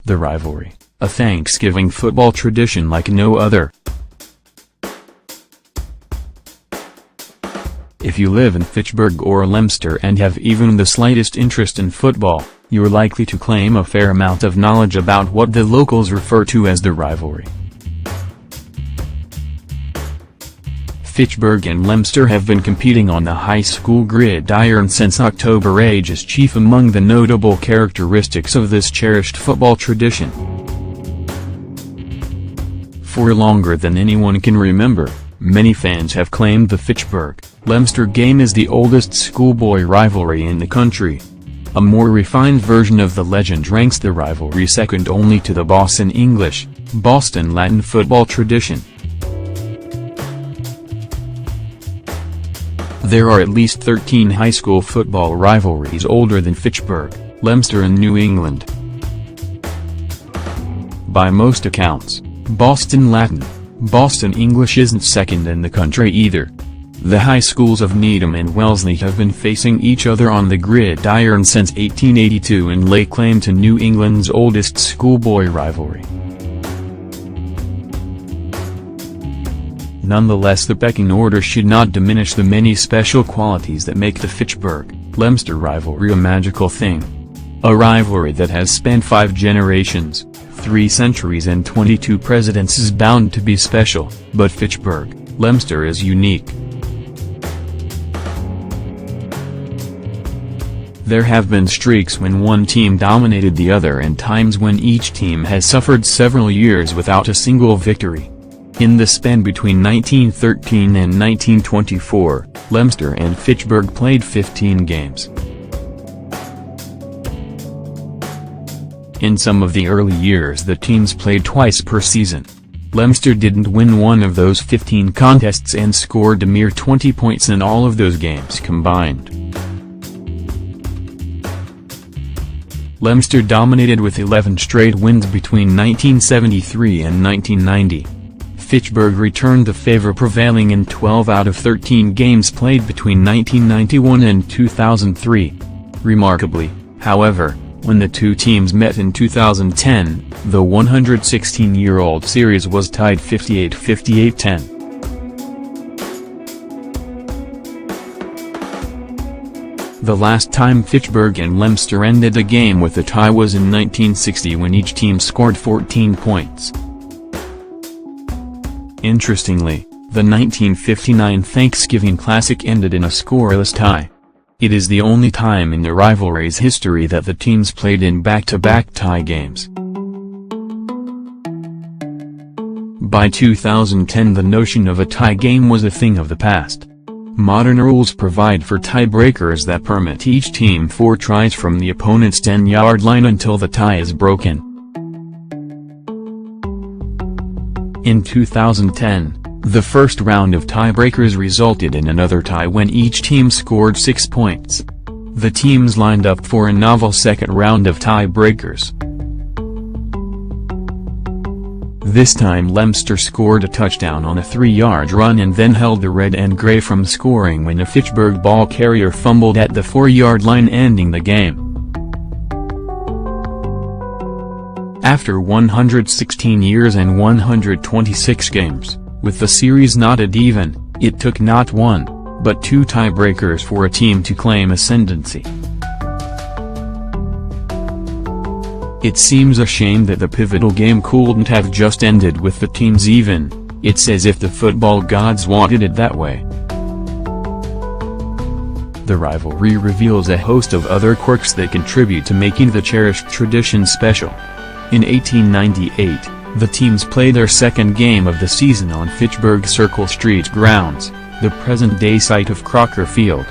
The Rivalry, a Thanksgiving football tradition like no other. If you live in Fitchburg or Leominster and have even the slightest interest in football, you're likely to claim a fair amount of knowledge about what the locals refer to as the rivalry. Fitchburg and Leominster have been competing on the high school gridiron since October. Age is chief among the notable characteristics of this cherished football tradition. For longer than anyone can remember, many fans have claimed the Fitchburg-Leominster game is the oldest schoolboy rivalry in the country. A more refined version of the legend ranks the rivalry second only to the Boston English, Boston Latin football tradition. There are at least 13 high school football rivalries older than Fitchburg, Leominster in New England. By most accounts, Boston Latin, Boston English isn't second in the country either. The high schools of Needham and Wellesley have been facing each other on the gridiron since 1882 and lay claim to New England's oldest schoolboy rivalry. Nonetheless, the pecking order should not diminish the many special qualities that make the Fitchburg-Leominster rivalry a magical thing. A rivalry that has spanned 5 generations, 3 centuries and 22 presidents is bound to be special, but Fitchburg-Leominster is unique. There have been streaks when one team dominated the other and times when each team has suffered several years without a single victory. In the span between 1913 and 1924, Leominster and Fitchburg played 15 games. In some of the early years the teams played twice per season. Leominster didn't win one of those 15 contests and scored a mere 20 points in all of those games combined. Leominster dominated with 11 straight wins between 1973 and 1990. Fitchburg returned the favor, prevailing in 12 out of 13 games played between 1991 and 2003. Remarkably, however, when the two teams met in 2010, the 116-year-old series was tied 58-10. The last time Fitchburg and Leominster ended a game with a tie was in 1960 when each team scored 14 points. Interestingly, the 1959 Thanksgiving Classic ended in a scoreless tie. It is the only time in the rivalry's history that the teams played in back-to-back tie games. By 2010 the notion of a tie game was a thing of the past. Modern rules provide for tiebreakers that permit each team 4 tries from the opponent's 10-yard line until the tie is broken. In 2010, the first round of tiebreakers resulted in another tie when each team scored 6 points. The teams lined up for a novel second round of tiebreakers. This time Leominster scored a touchdown on a 3-yard run and then held the red and gray from scoring when a Fitchburg ball carrier fumbled at the 4-yard line, ending the game. After 116 years and 126 games, with the series knotted even, it took not 1, but 2 tiebreakers for a team to claim ascendancy. It seems a shame that the pivotal game couldn't have just ended with the teams even. It's as if the football gods wanted it that way. The rivalry reveals a host of other quirks that contribute to making the cherished tradition special. In 1898, the teams played their second game of the season on Fitchburg Circle Street grounds, the present-day site of Crocker Field.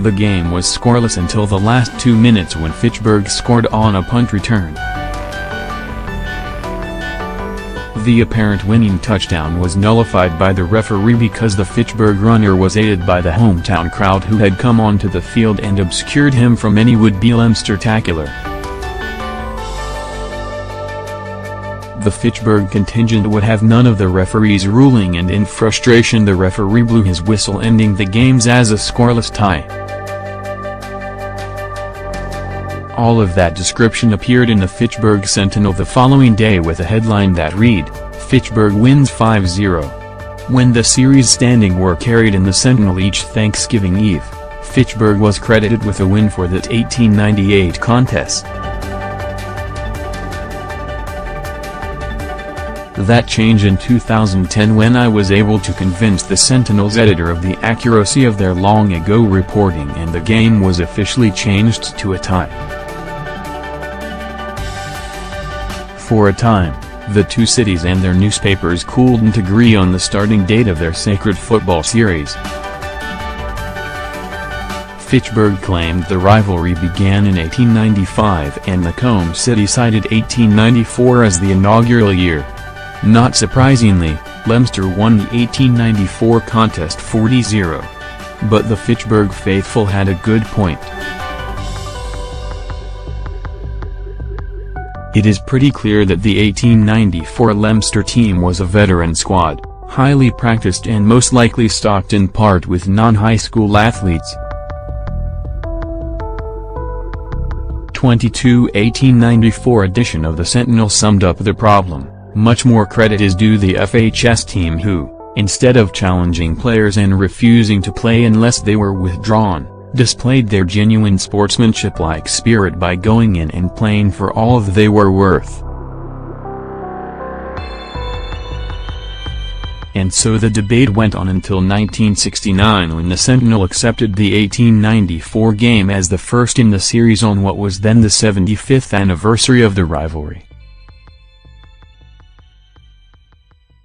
The game was scoreless until the last 2 minutes when Fitchburg scored on a punt return. The apparent winning touchdown was nullified by the referee because the Fitchburg runner was aided by the hometown crowd who had come onto the field and obscured him from any would-be Leominster tackler. The Fitchburg contingent would have none of the referee's ruling, and in frustration the referee blew his whistle, ending the games as a scoreless tie. All of that description appeared in the Fitchburg Sentinel the following day with a headline that read, "Fitchburg wins 5-0. When the series standing were carried in the Sentinel each Thanksgiving Eve, Fitchburg was credited with a win for that 1898 contest. That changed in 2010 when I was able to convince the Sentinel's editor of the accuracy of their long-ago reporting, and the game was officially changed to a tie. For a time, the two cities and their newspapers couldn't agree on the starting date of their sacred football series. Fitchburg claimed the rivalry began in 1895 and Macomb City cited 1894 as the inaugural year. Not surprisingly, Leominster won the 1894 contest 40-0. But the Fitchburg faithful had a good point. It is pretty clear that the 1894 Leominster team was a veteran squad, highly practiced and most likely stocked in part with non-high school athletes. 1894 edition of the Sentinel summed up the problem. Much more credit is due the FHS team who, instead of challenging players and refusing to play unless they were withdrawn, displayed their genuine sportsmanship-like spirit by going in and playing for all they were worth. And so the debate went on until 1969 when the Sentinel accepted the 1894 game as the first in the series on what was then the 75th anniversary of the rivalry.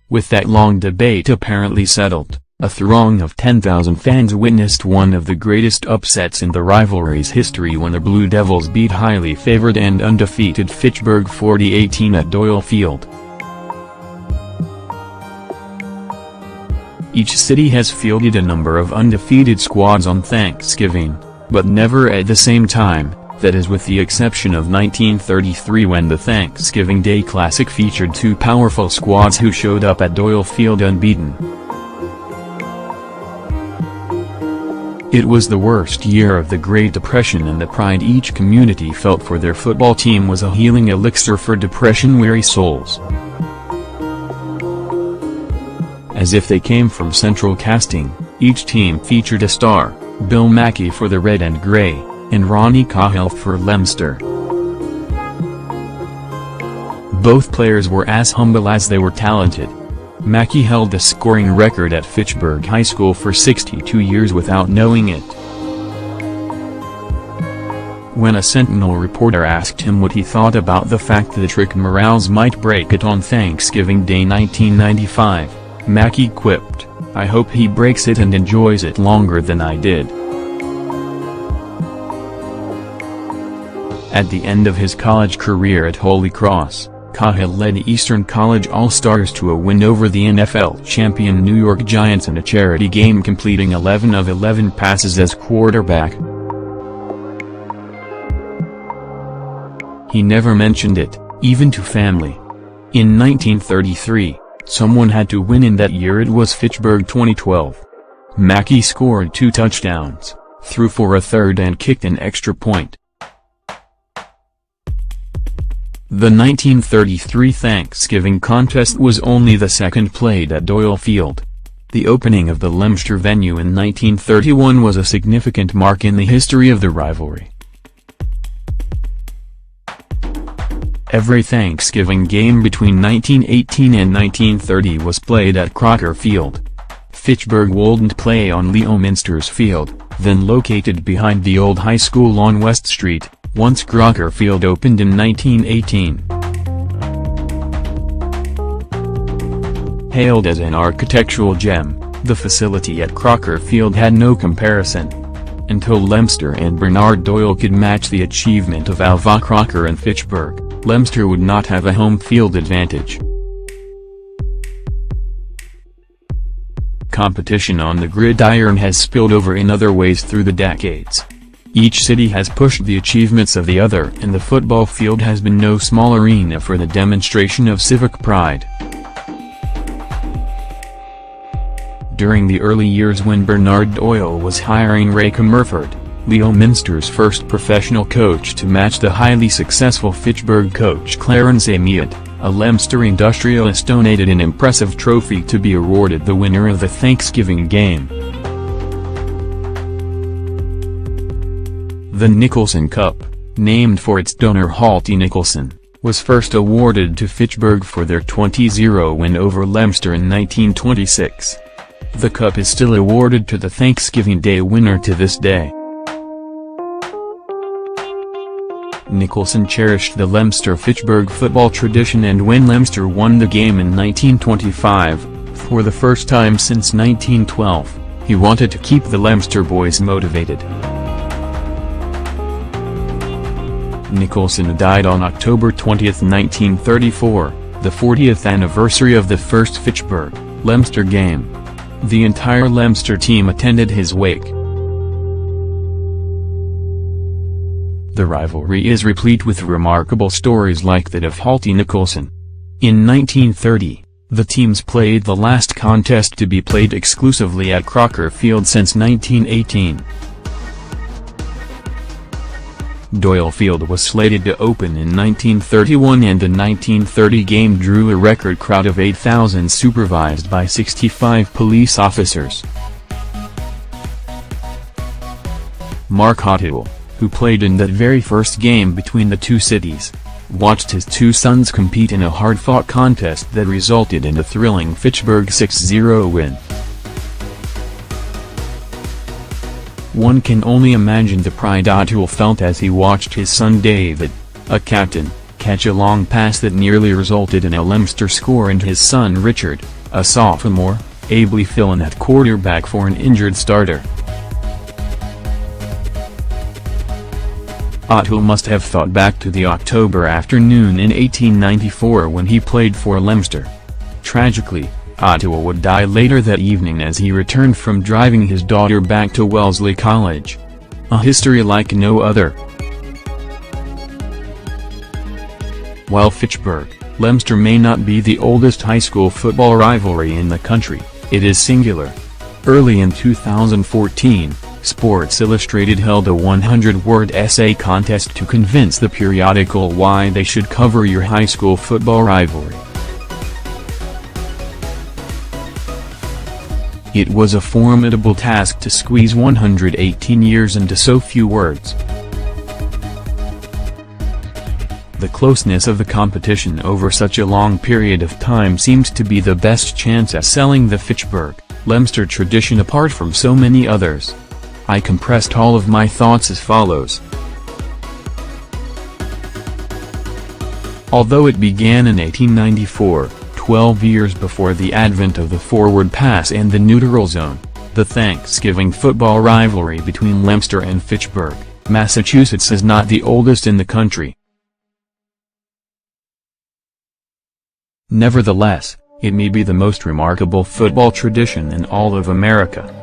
With that long debate apparently settled, a throng of 10,000 fans witnessed one of the greatest upsets in the rivalry's history when the Blue Devils beat highly favored and undefeated Fitchburg 40-18 at Doyle Field. Each city has fielded a number of undefeated squads on Thanksgiving, but never at the same time. That is with the exception of 1933 when the Thanksgiving Day Classic featured two powerful squads who showed up at Doyle Field unbeaten. It was the worst year of the Great Depression, and the pride each community felt for their football team was a healing elixir for depression-weary souls. As if they came from central casting, each team featured a star, Bill Mackey for the Red and Gray, and Ronnie Cahill for Leominster. Both players were as humble as they were talented. Mackey held the scoring record at Fitchburg High School for 62 years without knowing it. When a Sentinel reporter asked him what he thought about the fact that Rick Morales might break it on Thanksgiving Day 1995, Mackey quipped, "I hope he breaks it and enjoys it longer than I did." At the end of his college career at Holy Cross, Cahill led Eastern College All-Stars to a win over the NFL champion New York Giants in a charity game, completing 11 of 11 passes as quarterback. He never mentioned it, even to family. In 1933, someone had to win in that year. It was Fitchburg 2012. Mackey scored 2 touchdowns, threw for a third and kicked an extra point. The 1933 Thanksgiving contest was only the second played at Doyle Field. The opening of the Leominster venue in 1931 was a significant mark in the history of the rivalry. Every Thanksgiving game between 1918 and 1930 was played at Crocker Field. Fitchburg wouldn't play on Leominster's field, then located behind the old high school on West Street, once Crocker Field opened in 1918. Hailed as an architectural gem, the facility at Crocker Field had no comparison. Until Leominster and Bernard Doyle could match the achievement of Alva Crocker and Fitchburg, Leominster would not have a home field advantage. Competition on the gridiron has spilled over in other ways through the decades. Each city has pushed the achievements of the other, and the football field has been no small arena for the demonstration of civic pride. During the early years when Bernard Doyle was hiring Ray Comerford, Leominster's first professional coach to match the highly successful Fitchburg coach Clarence Amiot, a Leominster industrialist donated an impressive trophy to be awarded the winner of the Thanksgiving game. The Nicholson Cup, named for its donor Halty Nicholson, was first awarded to Fitchburg for their 20-0 win over Leominster in 1926. The cup is still awarded to the Thanksgiving Day winner to this day. Nicholson cherished the Leominster-Fitchburg football tradition, and when Leominster won the game in 1925, for the first time since 1912, he wanted to keep the Leominster boys motivated. Nicholson died on October 20, 1934, the 40th anniversary of the first Fitchburg-Leominster game. The entire Leominster team attended his wake. The rivalry is replete with remarkable stories like that of Halty Nicholson. In 1930, the teams played the last contest to be played exclusively at Crocker Field since 1918. Doyle Field was slated to open in 1931, and the 1930 game drew a record crowd of 8,000, supervised by 65 police officers. Mark Ottiwell, who played in that very first game between the two cities, watched his two sons compete in a hard-fought contest that resulted in a thrilling Fitchburg 6-0 win. One can only imagine the pride Ottiwell felt as he watched his son David, a captain, catch a long pass that nearly resulted in a Leominster score, and his son Richard, a sophomore, ably fill in at quarterback for an injured starter. Ottiwell must have thought back to the October afternoon in 1894 when he played for Leominster. Tragically, Ottiwell would die later that evening as he returned from driving his daughter back to Wellesley College. A history like no other. While Fitchburg-Leominster may not be the oldest high school football rivalry in the country, it is singular. Early in 2014, Sports Illustrated held a 100-word essay contest to convince the periodical why they should cover your high school football rivalry. It was a formidable task to squeeze 118 years into so few words. The closeness of the competition over such a long period of time seemed to be the best chance at selling the Fitchburg-Leominster tradition apart from so many others. I compressed all of my thoughts as follows. Although it began in 1894, 12 years before the advent of the forward pass and the neutral zone, the Thanksgiving football rivalry between Leominster and Fitchburg, Massachusetts is not the oldest in the country. Nevertheless, it may be the most remarkable football tradition in all of America.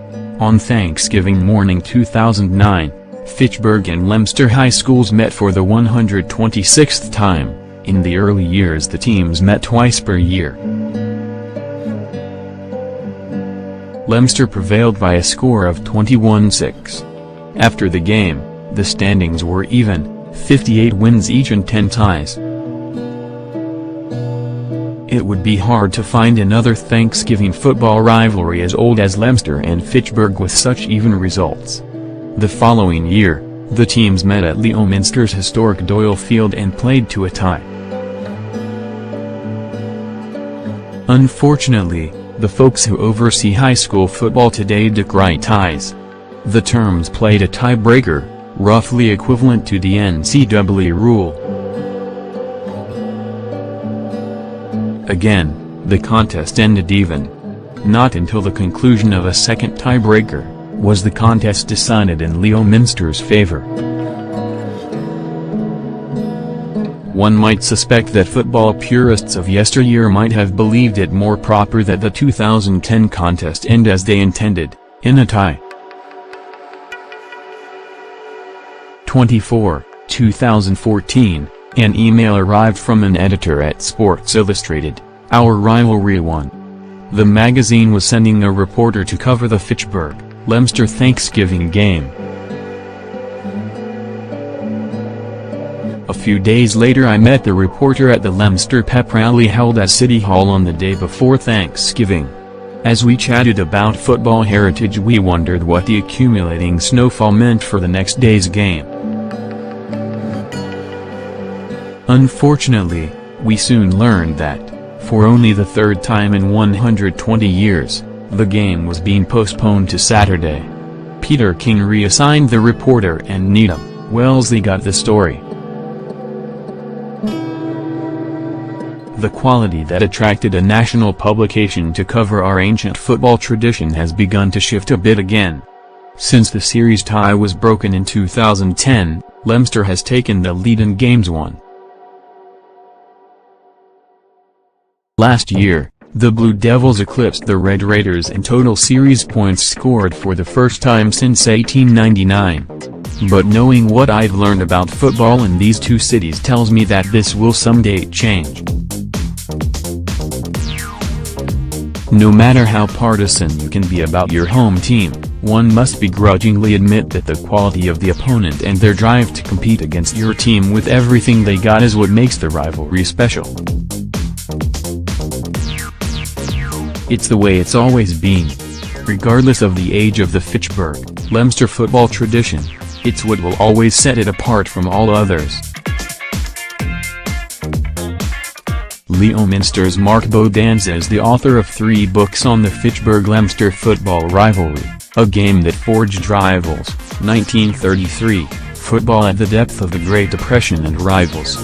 On Thanksgiving morning 2009, Fitchburg and Leominster high schools met for the 126th time. In the early years the teams met twice per year. Leominster prevailed by a score of 21-6. After the game, the standings were even, 58 wins each and 10 ties. It would be hard to find another Thanksgiving football rivalry as old as Leominster and Fitchburg with such even results. The following year, the teams met at Leominster's historic Doyle Field and played to a tie. Unfortunately, the folks who oversee high school football today decry ties. The terms played a tiebreaker, roughly equivalent to the NCAA rule. Again, the contest ended even. Not until the conclusion of a second tiebreaker was the contest decided in Leominster's favor. One might suspect that football purists of yesteryear might have believed it more proper that the 2010 contest end as they intended, in a tie. 24, 2014, an email arrived from an editor at Sports Illustrated, "Our rivalry won." The magazine was sending a reporter to cover the Fitchburg-Leominster Thanksgiving game. A few days later I met the reporter at the Leicester pep rally held at City Hall on the day before Thanksgiving. As we chatted about football heritage, we wondered what the accumulating snowfall meant for the next day's game. Unfortunately, we soon learned that, for only the third time in 120 years, the game was being postponed to Saturday. Peter King reassigned the reporter and Needham Wellesley got the story. The quality that attracted a national publication to cover our ancient football tradition has begun to shift a bit again. Since the series tie was broken in 2010, Leicester has taken the lead in games won. Last year, the Blue Devils eclipsed the Red Raiders in total series points scored for the first time since 1899. But knowing what I've learned about football in these two cities tells me that this will someday change. No matter how partisan you can be about your home team, one must begrudgingly admit that the quality of the opponent and their drive to compete against your team with everything they got is what makes the rivalry special. It's the way it's always been. Regardless of the age of the Fitchburg, Leicester football tradition, it's what will always set it apart from all others. Leominster's Mark Bodanza is the author of 3 books on the Fitchburg-Leicester football rivalry, a game that forged rivals, 1933, football at the depth of the Great Depression and rivals.